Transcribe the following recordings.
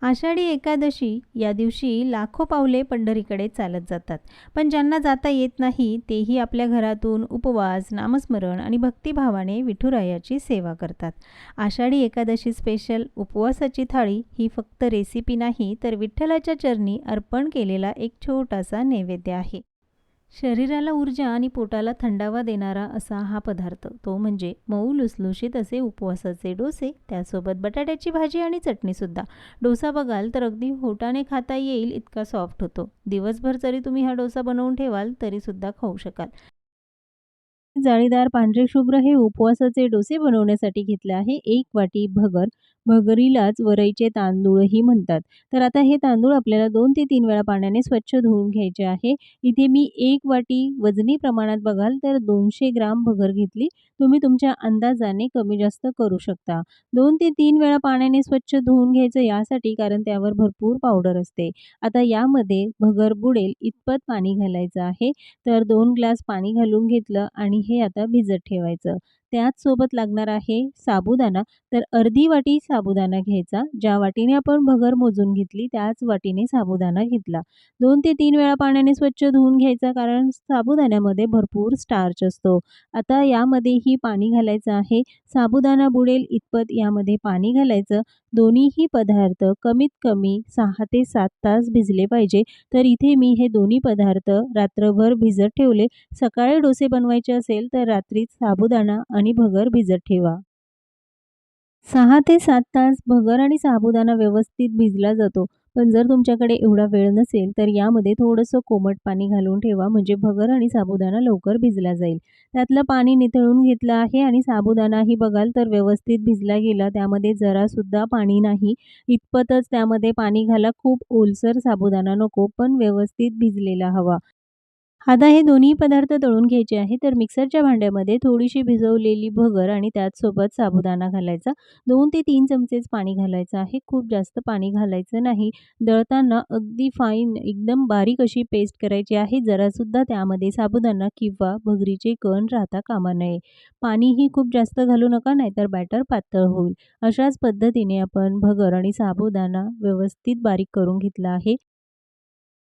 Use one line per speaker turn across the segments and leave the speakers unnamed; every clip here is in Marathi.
आषाढी एकादशी या दिवशी लाखो पावले पंढरीकडे चालत जातात. पण ज्यांना जाता येत नाही तेही आपल्या घरातून उपवास, नामस्मरण आणि भक्तिभावाने विठुरायाची सेवा करतात. आषाढी एकादशी स्पेशल उपवासाची थाळी ही फक्त रेसिपी नाही तर विठ्ठलाच्या चरणी अर्पण केलेला एक छोटासा नैवेद्य आहे. शरीराला ऊर्जा आणि पोटाला थंडावा देणारा असा हा पदार्थ, तो म्हणजे मऊ लुसलुशीत असे उपवासाचे डोसे, त्यासोबत बटाट्याची भाजी आणि चटणीसुद्धा. डोसा बघाल तर अगदी होटाने खाता येईल इतका सॉफ्ट होतो. दिवसभर जरी तुम्ही हा डोसा बनवून ठेवाल तरीसुद्धा खाऊ शकाल. जाळीदार पांढरे शुभ्र हे उपवासाचे डोसे बनवण्यासाठी घेतले आहे 1 वाटी भगर. भगरीलाच वरईचे तांदूळही म्हणतात. तर आता हे तांदूळ आपल्याला 2 ते 3 वेळा पाण्याने स्वच्छ धुवून घ्यायचे आहे. इथे मी 1 वाटी वजनी प्रमाणात बघाल तर 200 ग्राम भगर घेतली. तुम्ही तुमच्या अंदाजाने कमी जास्त करू शकता. 2 ते 3 वेळा पाण्याने स्वच्छ धुवून घ्यायचं यासाठी, कारण त्यावर भरपूर पावडर असते. आता यामध्ये भगर बुडेल इतपत पाणी घालायचं आहे. तर 2 ग्लास पाणी घालून घेतलं आणि हे आता भिजत ठेवायचं. त्याच सोबत लागणार आहे साबुदाणा. तर अर्धी वाटी साबुदाणा घ्यायचा. ज्या वाटीने आपण भगर मोजून घेतली त्याच वाटीने साबुदाणा घेतला. 2 ते 3 वेळा पाण्याने स्वच्छ धुवून घ्यायचा, कारण साबुदाण्यामध्ये भरपूर स्टार्च असतो. आता यामध्येही पाणी घालायचं आहे. साबुदाणा बुडेल इतपत यामध्ये पाणी घालायचं. दोन्हीही पदार्थ कमीत कमी 6 ते 7 तास भिजले पाहिजे. तर इथे मी हे दोन्ही पदार्थ रात्रभर भिजत ठेवले. सकाळी डोसे बनवायचे असेल तर रात्रीच साबुदाणा आणि भगर भिजत ठेवा. 6 ते 7 तास भगर आणि साबुदाणा व्यवस्थित भिजला जातो. पण जर तुमच्याकडे एवढा वेळ नसेल तर यामध्ये थोडंसं कोमट पाणी घालून ठेवा, म्हणजे भगर आणि साबुदाणा लवकर भिजला जाईल. त्यातलं पाणी निथळून घेतलं आहे आणि साबुदाणाही बघाल तर व्यवस्थित भिजला गेला. त्यामध्ये जरासुद्धा पाणी नाही. इतपतच त्यामध्ये पाणी घाला. खूप ओलसर साबुदाणा नको, पण व्यवस्थित भिजलेला हवा. आता हे दोन्ही पदार्थ तळून घ्यायचे आहे. तर मिक्सरच्या भांड्यामध्ये थोडीशी भिजवलेली भगर आणि त्याचसोबत साबुदाणा घालायचा. 2 ते 3 चमचेच पाणी घालायचं आहे. खूप जास्त पाणी घालायचं नाही. दळताना अगदी फाईन एकदम बारीक अशी पेस्ट करायची आहे. जरासुद्धा त्यामध्ये साबुदाणा किंवा भगरीचे कण राहता कामा नये. पाणीही खूप जास्त घालू नका, नाहीतर बॅटर पातळ होईल. अशाच पद्धतीने आपण भगर आणि साबुदाणा व्यवस्थित बारीक करून घेतला आहे.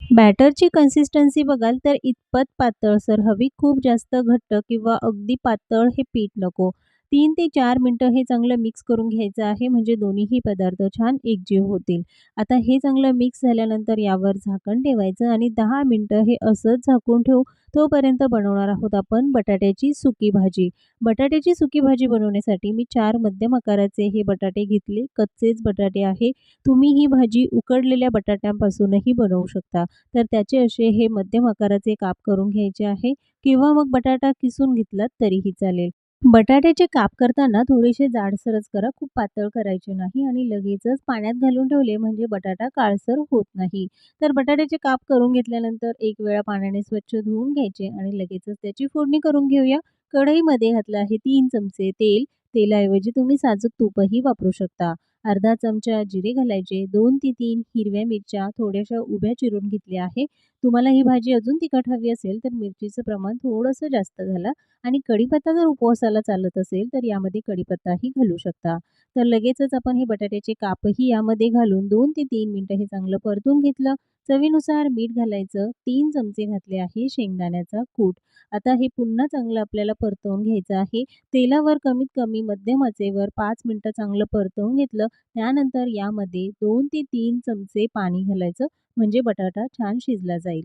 बॅटरची कन्सिस्टन्सी बघाल तर इतपत पातळसर हवी. खूप जास्त घट्ट किंवा अगदी पातळ हे पीठ नको. 3 ते 4 मिनिटं हे चांगलं मिक्स करून घ्यायचं आहे, म्हणजे दोन्हीही पदार्थ छान एकजीव होतील. आता हे चांगलं मिक्स झाल्यानंतर यावर झाकण ठेवायचं आणि 10 मिनिटं हे असंच झाकून ठेवू. तोपर्यंत बनवणार आहोत आपण बटाट्याची सुकी भाजी. बटाट्याची सुकी भाजी बनवण्यासाठी मी 4 मध्यम आकाराचे हे बटाटे घेतले. कच्चेच बटाटे आहे. तुम्ही ही भाजी उकडलेल्या बटाट्यांपासूनही बनवू शकता. तर त्याचे असे हे मध्यम आकाराचे काप करून घ्यायचे आहे, किंवा मग बटाटा किसून घेतलात तरीही चालेल. बटाट्याचे काप करताना थोडेसे जाडसरच करा, खूप पातळ करायचे नाही आणि लगेचच पाण्यात घालून ठेवले म्हणजे बटाटा काळसर होत नाही. तर बटाट्याचे काप करून घेतल्यानंतर 1 वेळा पाण्याने स्वच्छ धुवून घ्यायचे आणि लगेचच त्याची फोडणी करून घेऊया. कढईमध्ये घातलं आहे 3 चमचे तेल. तेलाऐवजी तुम्ही साजूक तूपही वापरू शकता. अर्धा चमचा जिरे घालायचे. 2 ते 3 हिरव्या मिरच्या थोड्याशा उभ्या चिरून घेतल्या आहे. तुम्हाला ही भाजी अजून तिखट हवी असेल तर मिरचीचं प्रमाण थोडंसं जास्त घाला. आणि कढीपत्ता जर उपवासाला चालत असेल तर यामध्ये कढीपत्ताही घालू शकता. तर लगेचच आपण हे बटाट्याचे कापही यामध्ये घालून 2 ते 3 मिनिटं हे चांगलं परतून घेतलं. चवीनुसार मीठ घालायचं. 3 चमचे घातले आहे शेंगदाण्याचा कूट. आता हे पुन्हा चांगलं आपल्याला परतवून घ्यायचं आहे. तेलावर कमीत कमी मध्यम आचेवर 5 मिनिटं चांगलं परतवून घेतलं. त्यानंतर यामध्ये 2 ते 3 चमचे पाणी घालायचं, म्हणजे बटाटा छान शिजला जाईल.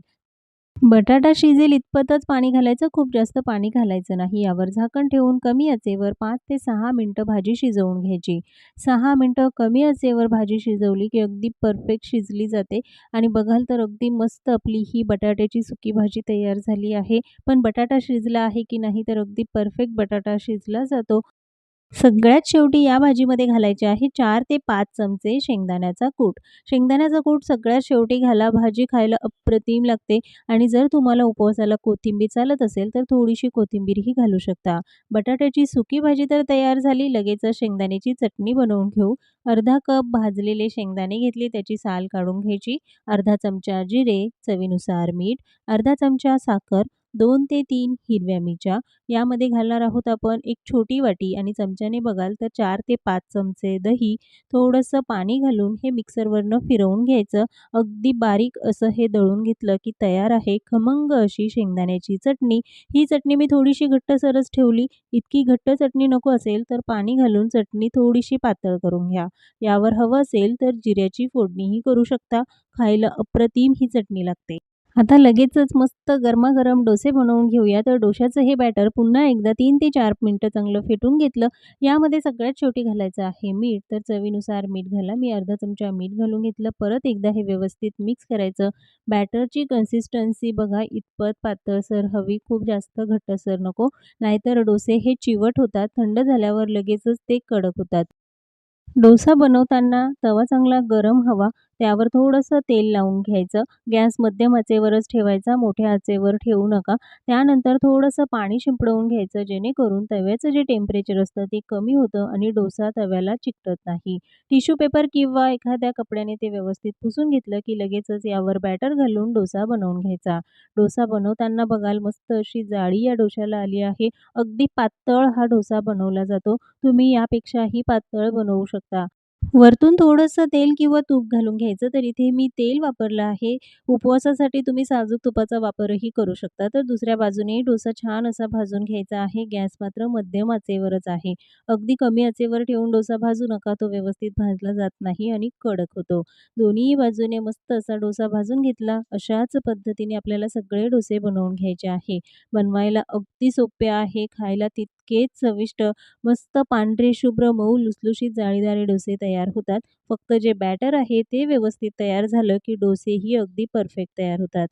बटाटा शिजेल इतपतच पाणी घालायचं, खूप जास्त पाणी घालायचं नाही. यावर झाकण ठेवून कमी आचेवर 5 ते 6 मिनिटं भाजी शिजवून घ्यायची. 6 मिनिटं कमी आचेवर भाजी शिजवली की अगदी परफेक्ट शिजली जाते आणि बघाल तर अगदी मस्त आपली ही बटाट्याची सुकी भाजी तयार झाली आहे. पण बटाटा शिजला आहे की नाही, तर अगदी परफेक्ट बटाटा शिजला जातो. सगळ्यात शेवटी या भाजीमध्ये घालायचे आहे 4 ते 5 चमचे शेंगदाण्याचा कूट. शेंगदाण्याचा कूट सगळ्यात शेवटी घाला. भाजी खायला अप्रतिम लागते आणि जर तुम्हाला उपवासाला कोथिंबीर चालत असेल तर थोडीशी कोथिंबीरही घालू शकता. बटाट्याची सुकी भाजी तर तयार झाली. लगेचच शेंगदाण्याची चटणी बनवून घेऊ. अर्धा कप भाजलेले शेंगदाणे घेतले, त्याची साल काढून घ्यायची. अर्धा चमचा जिरे, चवीनुसार मीठ, अर्धा चमचा साखर, 2 ते 3 हिरव्या मिरच्या, यामध्ये घालणार आहोत आपण एक छोटी वाटी आणि चमच्याने बघाल तर 4 ते 5 चमचे दही, थोडंसं पाणी घालून हे मिक्सरवरनं फिरवून घ्यायचं. अगदी बारीक असं हे दळून घेतलं की तयार आहे खमंग अशी शेंगदाण्याची चटणी. ही चटणी मी थोडीशी घट्टसरच ठेवली. इतकी घट्ट चटणी नको असेल तर पाणी घालून चटणी थोडीशी पातळ करून घ्या. यावर हवं असेल तर जिऱ्याची फोडणीही करू शकता. खायला अप्रतिम ही चटणी लागते. आता लगेचच मस्त गरमागरम डोसे बनवून घेऊया. तर डोश्याचं हे बॅटर पुन्हा एकदा 3 ते 4 मिनिटं चांगलं फेटून घेतलं. यामध्ये सगळ्यात शेवटी घालायचं आहे मीठ. तर चवीनुसार मीठ घाला. मी अर्धा चमचा मीठ घालून घेतलं. परत एकदा हे व्यवस्थित मिक्स करायचं. बॅटरची कन्सिस्टन्सी बघा इतपत पातळसर हवी, खूप जास्त घट्टसर नको. नाहीतर डोसे हे चिवट होतात. थंड झाल्यावर लगेचच ते कडक होतात. डोसा बनवताना तवा चांगला गरम हवा, त्यावर थोडंसं तेल लावून घ्यायचं. गॅस मध्यम आचेवरच ठेवायचा, मोठ्या आचेवर ठेवू नका. त्यानंतर थोडंसं पाणी शिंपडवून घ्यायचं, जेणेकरून तव्याचं जे टेम्परेचर असतं ते कमी होतं आणि डोसा तव्याला चिकटत नाही. टिश्यू पेपर किंवा एखाद्या कपड्याने ते व्यवस्थित पुसून घेतलं की लगेचच यावर बॅटर घालून डोसा बनवून घ्यायचा. डोसा बनवताना बघाल मस्त अशी जाळी या डोश्याला आली आहे. अगदी पातळ हा डोसा बनवला जातो. तुम्ही यापेक्षाही पातळ बनवू शकता. वरतून थोडंसं तेल किंवा तूप घालून घ्यायचं. तर इथे मी तेल वापरलं आहे. उपवासासाठी तुम्ही साजूक तुपाचा वापरही करू शकता. तर दुसऱ्या बाजूने डोसा छान असा भाजून घ्यायचा आहे. गॅस मात्र मध्यम आचेवरच आहे. अगदी कमी आचेवर ठेवून डोसा भाजू नका. तो व्यवस्थित भाजला जात नाही आणि कडक होतो. दोन्ही बाजूने मस्त असा डोसा भाजून घेतला. अशाच पद्धतीने आपल्याला सगळे डोसे बनवून घ्यायचे आहे. बनवायला अगदी सोपे आहे. खायला तितकेच चविष्ट. मस्त पांढरे शुभ्र मऊ लुसलुशीत जाळीदार डोसे तयार होतात. फक्त जे बॅटर आहे ते व्यवस्थित तयार झालं की डोसेही अगदी परफेक्ट तयार होतात.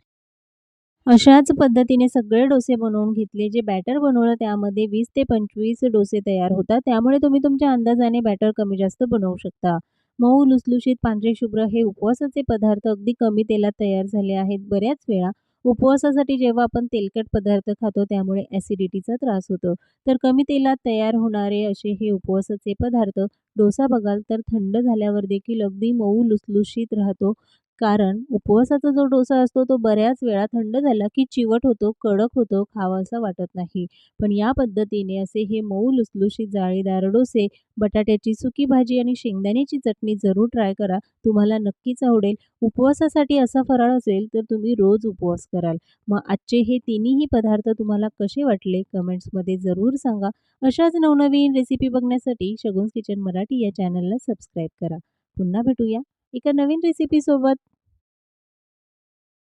अशाच पद्धतीने सगळे डोसे बनवून घेतले. जे बॅटर बनवलं त्यामध्ये 20 ते 25 डोसे तयार होतात. त्यामुळे तुम्ही तुमच्या अंदाजाने बॅटर कमी-जास्त बनवू शकता. मऊ लुसलुशीत पांढरे शुभ्र हे उपवासाचे पदार्थ अगदी कमी तेलात तयार झाले आहेत. बऱ्याच वेळा उपवासासाठी जेव्हा आपण तेलकट पदार्थ खातो त्यामुळे ॲसिडिटीचा त्रास होतो. तर कमी तेलात तयार होणारे असे हे उपवासाचे पदार्थ डोसा बघाल तर थंड झाल्यावर देखील अगदी मऊ लुसलुशीत राहतो. कारण उपवासाचा जो डोसा असतो तो बऱ्याच वेळा थंड झाला की चिवट होतो, कडक होतो, खावासा वाटत नाही. पण या पद्धतीने असे हे मऊ लुसलुशीत जाळीदार डोसे, बटाट्याची सुकी भाजी आणि शेंगदाण्याची चटणी जरूर ट्राय करा. तुम्हाला नक्कीच आवडेल. उपवासासाठी असा फराळ असेल तर तुम्ही रोज उपवास कराल. मग आजचे हे तिन्हीही पदार्थ तुम्हाला कसे वाटले कमेंट्समध्ये जरूर सांगा. अशाच नवनवीन रेसिपी बघण्यासाठी शगुन्स किचन मराठी या चॅनलला सबस्क्राईब करा. पुन्हा भेटूया एका नवीन रेसिपीसोबत.